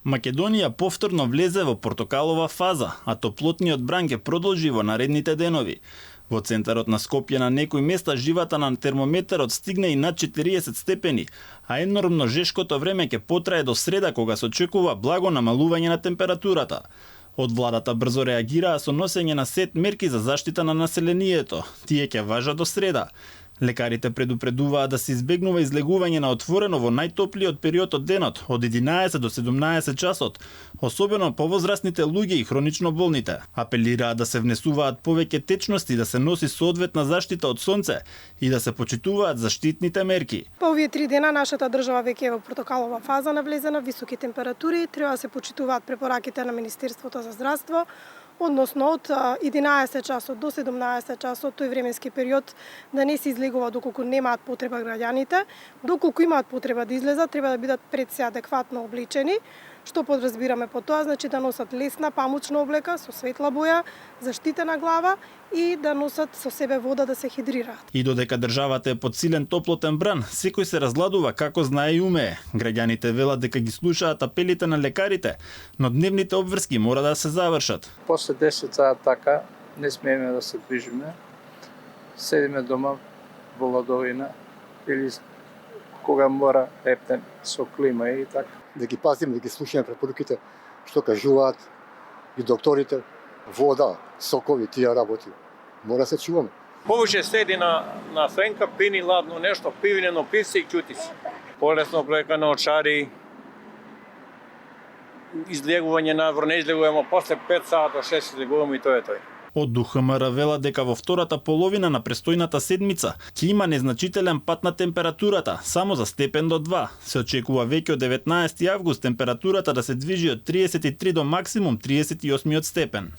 Македонија повторно влезе во портокалова фаза, а топлотниот бран ќе продолжи во наредните денови. Во центарот на Скопје на некои места живата на термометарот стигне и над 40 степени, а енормно жешкото време ќе потрае до среда кога се очекува благо намалување на температурата. Од владата брзо реагираа со носење на сет мерки за заштита на населението. Тие ќе важат до среда. Лекарите предупредуваат да се избегнува излегување на отворено во најтоплиот период од денот, од 11 до 17 часот, особено повозрастните луѓе и хронично болните. Апелираат да се внесуваат повеќе течности, да се носи соодветна заштита од сонце и да се почитуваат заштитните мерки. По овие 3 дена нашата држава веќе е во портокалова фаза на влезена, високи температури, треба да се почитуваат препораките на Министерството за здравство, односно од 11 часот до 17 часот, тој временски период, да не се излегува доколку немаат потреба граѓаните, доколку имаат потреба да излезат, треба да бидат пред се адекватно облечени. Што подразбираме по тоа? Значи да носат лесна памучна облека со светла боја, заштитена глава и да носат со себе вода да се хидрираат. И додека државата е под силен топлотен бран, секој се разладува како знае и умее. Граѓаните велат дека ги слушаат апелите на лекарите, но дневните обврски мора да се завршат. После 10 саат така не смееме да се движиме. Седиме дома во ладовина или кога мора ептен со клима и така. Да ги пазиме, да ги слушаме препоруките што кажуваат и докторите, вода, сокови, тие работи. Мора се чуваме. Повеќе седи на фенка, пини ладно нешто, пивнено пивце и ќути се. Полесно облекано очари, излегување навр, не излегуваме после 5 сата, 6 излегуваме и тоа е тој. Од ДУХМР велат дека во втората половина на престојната седмица ќе има незначителен пат на температурата, само за степен до 2. Се очекува веќе од 19 август температурата да се движи од 33 до максимум 38 степен.